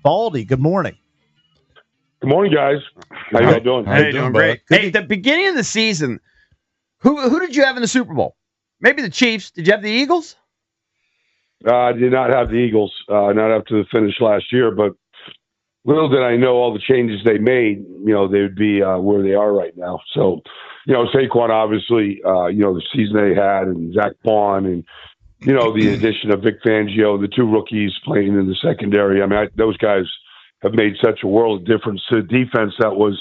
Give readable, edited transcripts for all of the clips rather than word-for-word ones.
Baldy. Good morning. Good morning, guys. How you all doing? How you doing, great. Hey, at the beginning of the season, who did you have in the Super Bowl? Maybe the Chiefs. Did you have the Eagles? I did not have the Eagles, not up to the finish last year, but little did I know all the changes they made, they would be where they are right now. So, Saquon, obviously, the season they had, and Zach Bond, and, the addition of Vic Fangio, the two rookies playing in the secondary. I mean, those guys have made such a world of difference to a defense that was,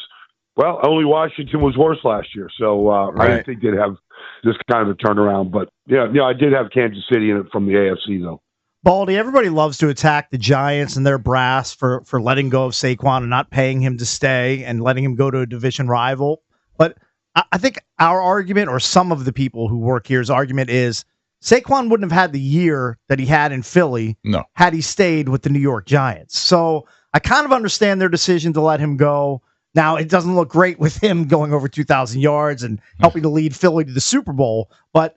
only Washington was worse last year. So I didn't think they'd have this kind of a turnaround. But, I did have Kansas City in it from the AFC, though. Baldy, everybody loves to attack the Giants and their brass for letting go of Saquon and not paying him to stay and letting him go to a division rival. But I think our argument, or some of the people who work here's argument, is Saquon wouldn't have had the year that he had in Philly had he stayed with the New York Giants. So I kind of understand their decision to let him go. Now, it doesn't look great with him going over 2,000 yards and helping to lead Philly to the Super Bowl, but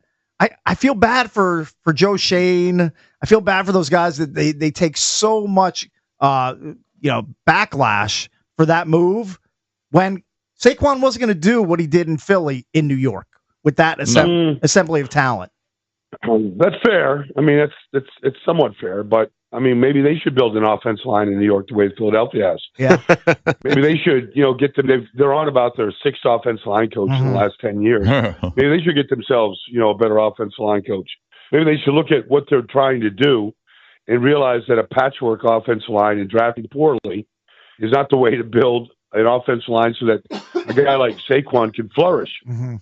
I feel bad for Joe Shane. I feel bad for those guys that they take so much backlash for that move when Saquon wasn't going to do what he did in Philly in New York with that assembly of talent. That's fair. I mean, it's somewhat fair, but I mean, maybe they should build an offensive line in New York the way Philadelphia has. Yeah. Maybe they should, get them. They're on about their sixth offensive line coach in the last 10 years. Maybe they should get themselves, a better offensive line coach. Maybe they should look at what they're trying to do and realize that a patchwork offensive line and drafting poorly is not the way to build an offensive line so that a guy like Saquon can flourish. Mm-hmm.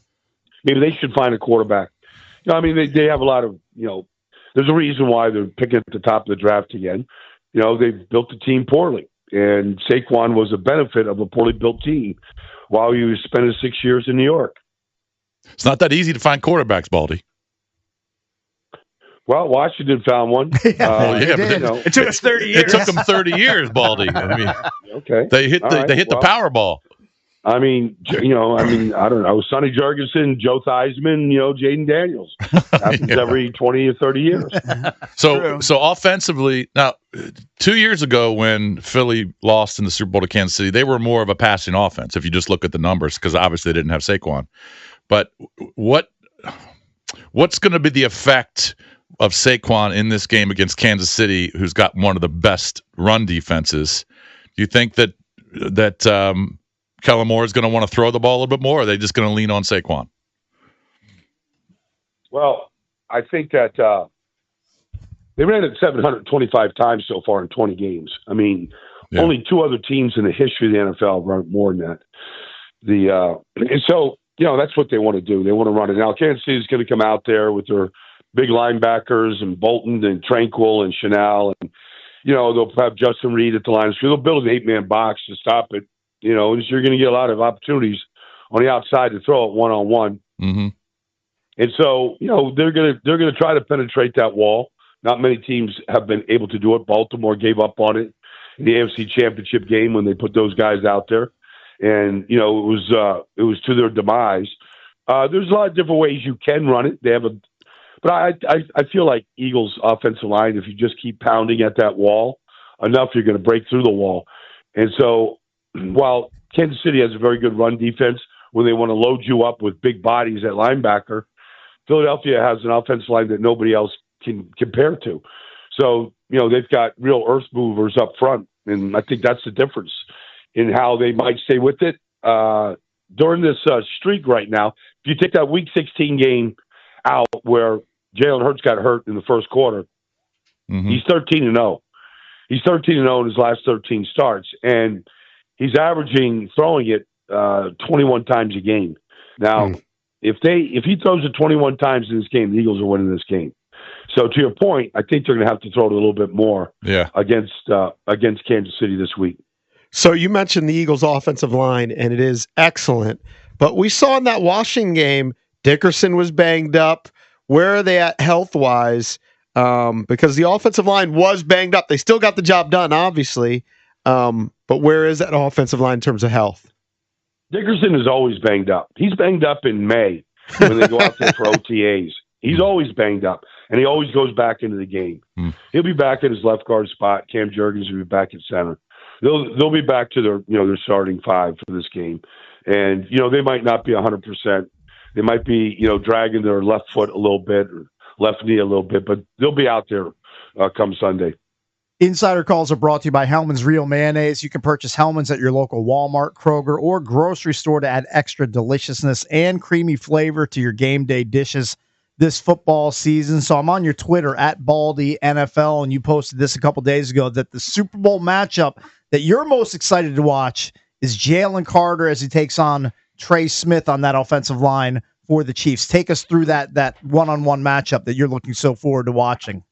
Maybe they should find a quarterback. They have a lot of, there's a reason why they're picking at the top of the draft again. They've built the team poorly, and Saquon was a benefit of a poorly built team while he was spending 6 years in New York. It's not that easy to find quarterbacks, Baldy. Well, Washington found one. It took us 30 years. It took them 30 years, Baldy. I mean, okay. They hit the Powerball. I mean, I don't know. Sonny Jurgensen, Joe Theismann, Jaden Daniels. Happens every 20 or 30 years. So offensively, now, 2 years ago when Philly lost in the Super Bowl to Kansas City, they were more of a passing offense if you just look at the numbers, because obviously they didn't have Saquon. But what's going to be the effect of Saquon in this game against Kansas City, who's got one of the best run defenses? Do you think that Kellen Moore is going to want to throw the ball a little bit more, or are they just going to lean on Saquon? Well, I think that they ran it 725 times so far in 20 games. I mean, only two other teams in the history of the NFL run more than that. And so, that's what they want to do. They want to run it. Now, Kansas City is going to come out there with their big linebackers and Bolton and Tranquil and Chanel. And, they'll have Justin Reed at the line. So they'll build an 8-man box to stop it. So you're going to get a lot of opportunities on the outside to throw it one-on-one. Mm-hmm. And so, they're going to try to penetrate that wall. Not many teams have been able to do it. Baltimore gave up on it in the AFC Championship game when they put those guys out there. And, it was to their demise. There's a lot of different ways you can run it. But I feel like Eagles' offensive line, if you just keep pounding at that wall enough, you're going to break through the wall. And so, while Kansas City has a very good run defense when they want to load you up with big bodies at linebacker, Philadelphia has an offensive line that nobody else can compare to. So, they've got real earth movers up front, and I think that's the difference in how they might stay with it. During this streak right now, if you take that Week 16 game out where Jalen Hurts got hurt in the first quarter, he's 13-0. He's 13-0 in his last 13 starts, and he's averaging throwing it 21 times a game. Now, if he throws it 21 times in this game, the Eagles are winning this game. So to your point, I think they're going to have to throw it a little bit more against Kansas City this week. So you mentioned the Eagles' offensive line, and it is excellent. But we saw in that Washington game, Dickerson was banged up. Where are they at health-wise? Because the offensive line was banged up. They still got the job done, obviously. But where is that offensive line in terms of health? Dickerson is always banged up. He's banged up in May when they go out there for OTAs. He's always banged up. and he always goes back into the game. He'll be back at his left guard spot. Cam Jurgens will be back at center. They'll be back to their starting five for this game, and they might not be 100%. They might be dragging their left foot a little bit, or left knee a little bit, but they'll be out there come Sunday. Insider calls are brought to you by Hellman's Real Mayonnaise. You can purchase Hellman's at your local Walmart, Kroger, or grocery store to add extra deliciousness and creamy flavor to your game day dishes this football season. So I'm on your Twitter at Baldy NFL, and you posted this a couple days ago that the Super Bowl matchup that you're most excited to watch is Jalen Carter as he takes on Trey Smith on that offensive line for the Chiefs. Take us through that one-on-one matchup that you're looking so forward to watching.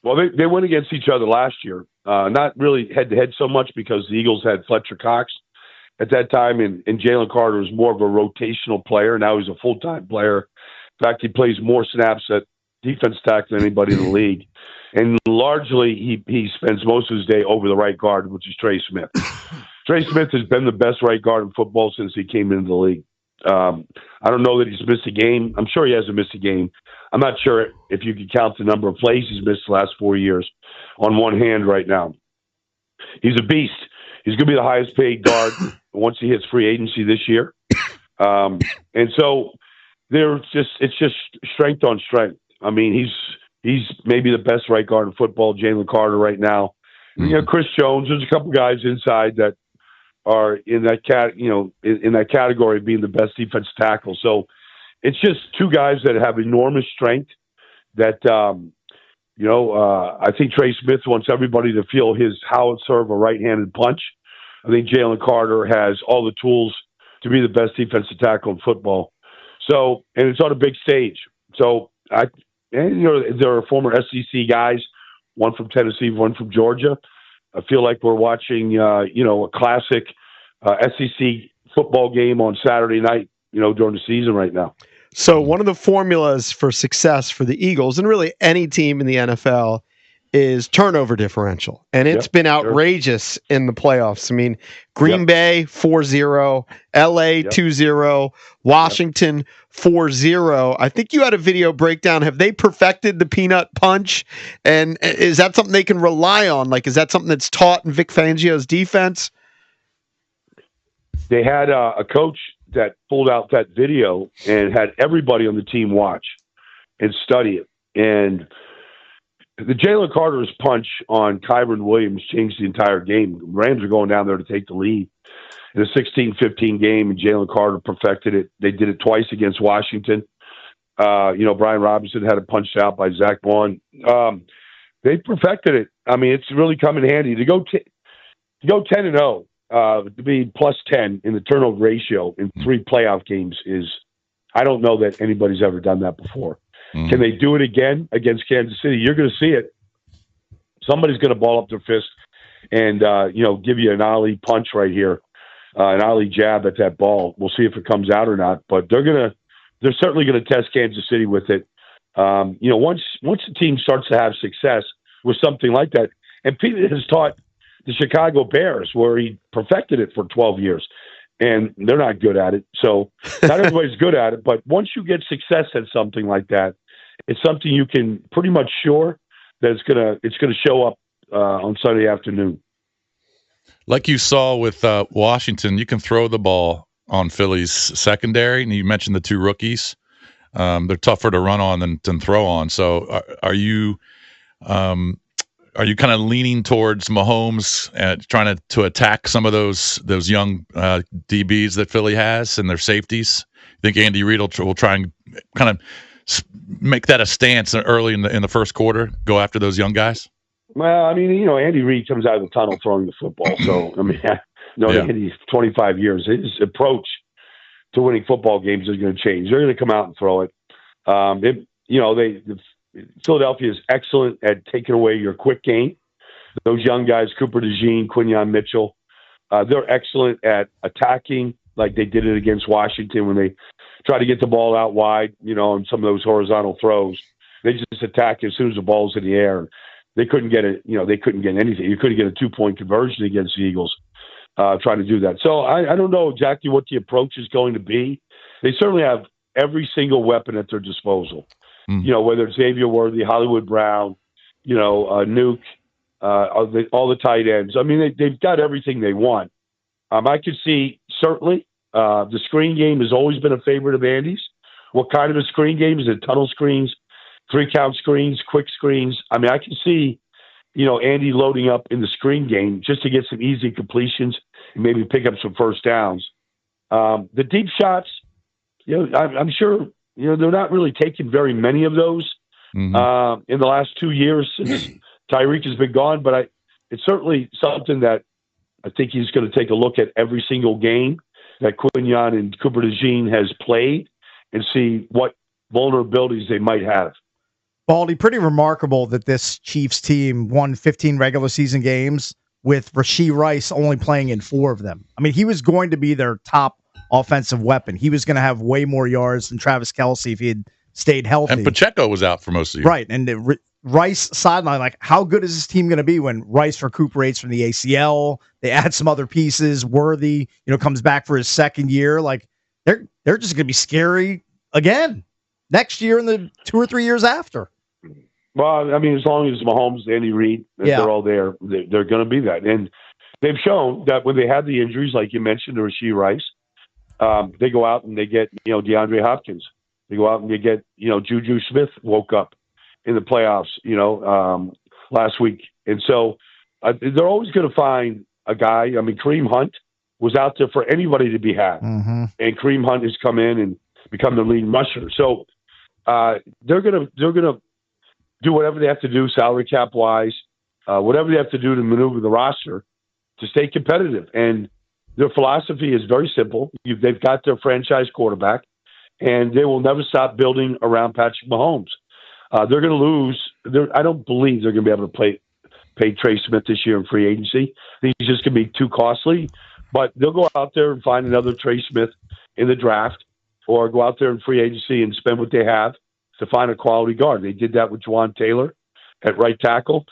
Well, they went against each other last year. Not really head-to-head so much because the Eagles had Fletcher Cox at that time, and Jalen Carter was more of a rotational player. Now he's a full-time player. In fact, he plays more snaps at defense tackle than anybody in the league. And largely, he spends most of his day over the right guard, which is Trey Smith. Trey Smith has been the best right guard in football since he came into the league. I don't know that he's missed a game. I'm sure he hasn't missed a game. I'm not sure if you can count the number of plays he's missed the last 4 years on one hand right now. He's a beast. He's going to be the highest paid guard once he hits free agency this year. And so it's just strength on strength. I mean, he's maybe the best right guard in football, Jalen Carter right now. Chris Jones, there's a couple guys inside that are in that category of being the best defense tackle. So it's just two guys that have enormous strength that, I think Trey Smith wants everybody to feel his howitzer of a right-handed punch. I think Jalen Carter has all the tools to be the best defensive tackle in football. So, and it's on a big stage. So there are former SEC guys, one from Tennessee, one from Georgia. I feel like we're watching, a classic SEC football game on Saturday night, during the season right now. So one of the formulas for success for the Eagles and really any team in the NFL is turnover differential. And it's been outrageous in the playoffs. I mean, Green Bay 4-0, LA 2-0, Washington 4-0. I think you had a video breakdown. Have they perfected the peanut punch? And is that something they can rely on? Like, is that something that's taught in Vic Fangio's defense? They had a coach that pulled out that video and had everybody on the team watch and study it. And the Jalen Carter's punch on Kyron Williams changed the entire game. The Rams are going down there to take the lead in a 16-15 game, and Jalen Carter perfected it. They did it twice against Washington. Brian Robinson had it punched out by Zach Vaughn. They perfected it. I mean, it's really come in handy. To go 10-0, to be plus 10 in the turnover ratio in 3 playoff games is, I don't know that anybody's ever done that before. Can they do it again against Kansas City? You're going to see it. Somebody's going to ball up their fist and, give you an ollie punch right here, an ollie jab at that ball. We'll see if it comes out or not, but they're certainly going to test Kansas City with it. Once the team starts to have success with something like that, and Pete has taught the Chicago Bears where he perfected it for 12 years. And they're not good at it. So not everybody's good at it. But once you get success at something like that, it's something you can pretty much sure that it's gonna show up on Sunday afternoon. Like you saw with Washington, you can throw the ball on Philly's secondary, and you mentioned the 2 rookies. They're tougher to run on than throw on. So are you kind of leaning towards Mahomes and trying to attack some of those young DBs that Philly has and their safeties? I think Andy Reid will try and kind of make that a stance early in the first quarter, go after those young guys? Well, I mean, Andy Reid comes out of the tunnel throwing the football. So, I mean, Andy's 25 years. His approach to winning football games is going to change. They're going to come out and throw it. Philadelphia is excellent at taking away your quick game. Those young guys, Cooper DeJean, Quinyon Mitchell, they're excellent at attacking like they did it against Washington when they try to get the ball out wide, on some of those horizontal throws. They just attack as soon as the ball's in the air. They couldn't get it, they couldn't get anything. You couldn't get a 2-point conversion against the Eagles trying to do that. So I don't know exactly what the approach is going to be. They certainly have every single weapon at their disposal. whether it's Xavier Worthy, Hollywood Brown, Nuke, all the tight ends. I mean, they've got everything they want. I could see certainly the screen game has always been a favorite of Andy's. What kind of a screen game? Is it tunnel screens, 3-count screens, quick screens? I mean, I can see, Andy loading up in the screen game just to get some easy completions and maybe pick up some first downs. The deep shots, I'm sure, they're not really taking very many of those in the last 2 years since Tyreek has been gone. But it's certainly something that I think he's going to take a look at every single game that Quinyon and Cooper DeJean has played and see what vulnerabilities they might have. Baldy, pretty remarkable that this Chiefs team won 15 regular season games with Rashee Rice only playing in 4 of them. I mean, he was going to be their top offensive weapon. He was going to have way more yards than Travis Kelce if he had stayed healthy. And Pacheco was out for most of the year. Right. And Rice sideline, like, how good is this team going to be when Rice recuperates from the ACL? They add some other pieces. Worthy, comes back for his second year. Like, they're just going to be scary again next year and the 2 or 3 years after. Well, I mean, as long as Mahomes, Andy Reid, they're all there, they're going to be that. And they've shown that when they have the injuries, like you mentioned, to Rashee Rice, they go out and they get, DeAndre Hopkins. They go out and they get, Juju Smith woke up in the playoffs, last week. And so they're always going to find a guy. I mean, Kareem Hunt was out there for anybody to be had. And Kareem Hunt has come in and become the lead rusher. So they're going to do whatever they have to do salary cap wise, whatever they have to do to maneuver the roster to stay competitive. And their philosophy is very simple. They've got their franchise quarterback, and they will never stop building around Patrick Mahomes. They're going to lose. I don't believe they're going to be able to pay Trey Smith this year in free agency. I think he's just going to be too costly. But they'll go out there and find another Trey Smith in the draft, or go out there in free agency and spend what they have to find a quality guard. They did that with Juwan Taylor at right tackle,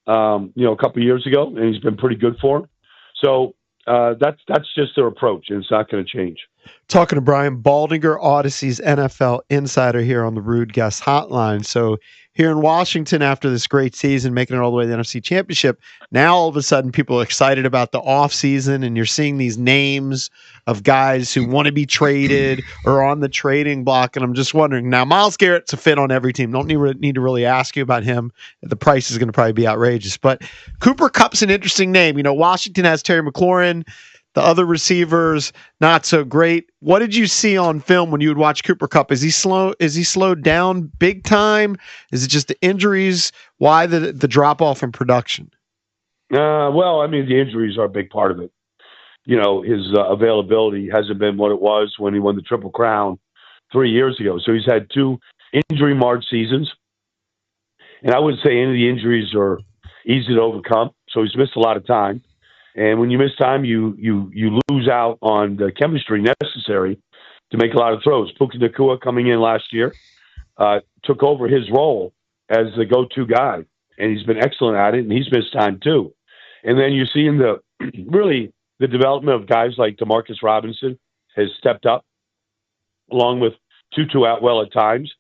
a couple of years ago, and he's been pretty good for him. So that's just their approach, and it's not going to change. Talking to Brian Baldinger, Odyssey's NFL insider here on the Rude Guest Hotline. So here in Washington, after this great season, making it all the way to the NFC Championship, now all of a sudden people are excited about the offseason, and you're seeing these names of guys who want to be traded or on the trading block. And I'm just wondering, now Myles Garrett's a fit on every team. Don't need to really ask you about him. The price is going to probably be outrageous. But Cooper Kupp's an interesting name. Washington has Terry McLaurin. The other receivers, not so great. What did you see on film when you would watch Cooper Kupp? Is he slow? Is he slowed down big time? Is it just the injuries? Why the drop off in production? Well, I mean, the injuries are a big part of it. His availability hasn't been what it was when he won the Triple Crown 3 years ago. So he's had 2 injury-marred seasons. And I wouldn't say any of the injuries are easy to overcome. So he's missed a lot of time. And when you miss time, you lose out on the chemistry necessary to make a lot of throws. Puka Nacua coming in last year took over his role as the go-to guy, and he's been excellent at it, and he's missed time too. And then you're seeing the development of guys like DeMarcus Robinson has stepped up, along with Tutu Atwell at times.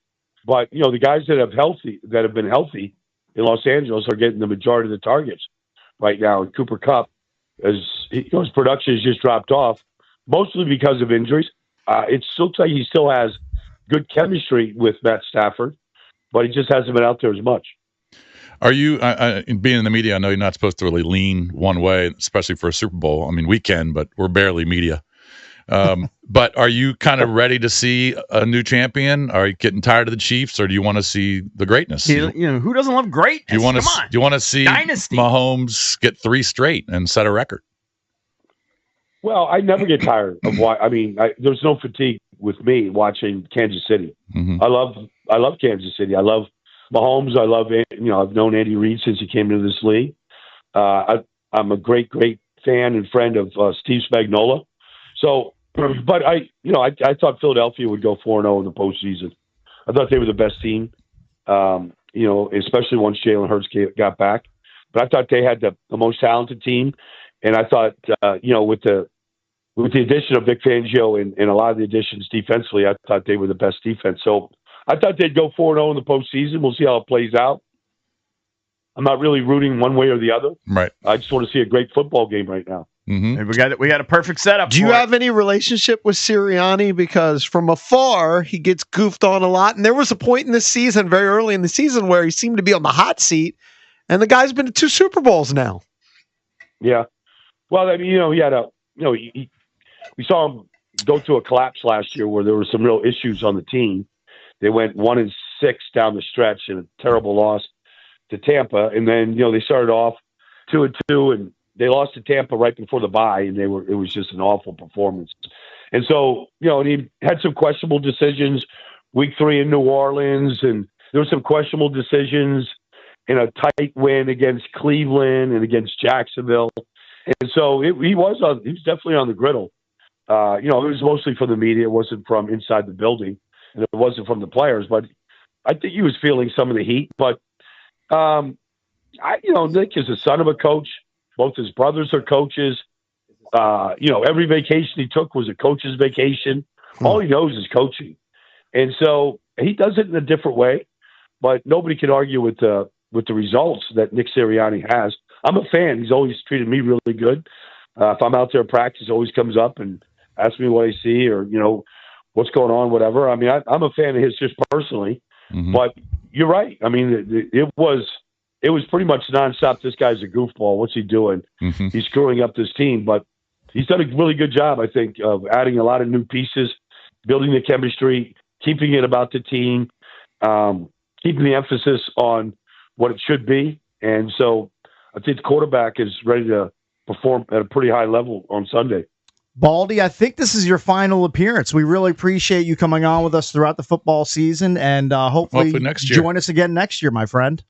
But the guys that have been healthy in Los Angeles are getting the majority of the targets right now. And Cooper Kupp, his production has just dropped off, mostly because of injuries. It looks like he still has good chemistry with Matt Stafford, but he just hasn't been out there as much. Are you, being in the media, I know you're not supposed to really lean one way, especially for a Super Bowl. I mean, we can, but we're barely media. But are you kind of ready to see a new champion? Are you getting tired of the Chiefs, or do you want to see the greatness? Who doesn't love greatness? Do you want to see Dynasty. Mahomes get 3 straight and set a record? Well, I never get tired of there's no fatigue with me watching Kansas City. Mm-hmm. I love Kansas City. I love Mahomes. I love I've known Andy Reid since he came into this league. I'm a great fan and friend of Steve Spagnuolo. So, but I thought Philadelphia would go 4-0 in the postseason. I thought they were the best team, especially once Jalen Hurts got back. But I thought they had the most talented team, and I thought with the addition of Vic Fangio and a lot of the additions defensively, I thought they were the best defense. So I thought they'd go 4-0 in the postseason. We'll see how it plays out. I'm not really rooting one way or the other. Right. I just want to see a great football game right now. Mm-hmm. And we got a perfect setup. Do you have any relationship with Sirianni? Because from afar, he gets goofed on a lot. And there was a point in this season, very early in the season, where he seemed to be on the hot seat. And the guy's been to 2 Super Bowls now. Yeah. Well, I mean, he had we saw him go through a collapse last year where there were some real issues on the team. They went 1-6 down the stretch in a terrible loss to Tampa. And then, they started off 2-2 and they lost to Tampa right before the bye, and it was just an awful performance. And so, and he had some questionable decisions week 3 in New Orleans, and there were some questionable decisions in a tight win against Cleveland and against Jacksonville. And so he was definitely on the griddle. It was mostly from the media. It wasn't from inside the building, and it wasn't from the players. But I think he was feeling some of the heat. But, Nick is the son of a coach. Both his brothers are coaches. Every vacation he took was a coach's vacation. All he knows is coaching. And so he does it in a different way, but nobody can argue with the results that Nick Sirianni has. I'm a fan. He's always treated me really good. If I'm out there at practice, he always comes up and asks me what I see or, what's going on, whatever. I mean, I'm a fan of his just personally, but you're right. I mean, it was pretty much nonstop. This guy's a goofball. What's he doing? He's screwing up this team, but he's done a really good job, I think, of adding a lot of new pieces, building the chemistry, keeping it about the team, keeping the emphasis on what it should be. And so I think the quarterback is ready to perform at a pretty high level on Sunday. Baldy, I think this is your final appearance. We really appreciate you coming on with us throughout the football season, and hopefully next year. Join us again next year, my friend.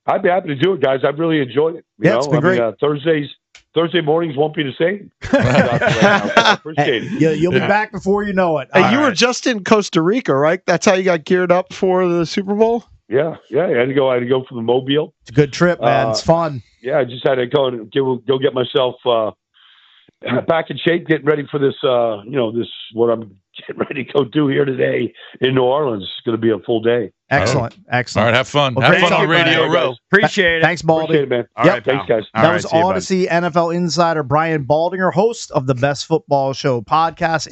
I'd be happy to do it, guys. I've really enjoyed it. It's been great. Thursday mornings won't be the same. I appreciate it. You'll be back before you know it. Hey, you were just in Costa Rica, right? That's how you got geared up for the Super Bowl? Yeah. I had to go from the Mobile. It's a good trip, man. It's fun. Yeah, I just had to go and go get myself back in shape, getting ready for this. This what I'm getting ready to go do here today in New Orleans. It's going to be a full day. Excellent. All right, have fun. Well, have fun on Radio Row. Appreciate it. Thanks, Baldy. Appreciate it, man. All right, thanks, guys. That was Odyssey NFL insider Brian Baldinger, host of the Best Football Show podcast.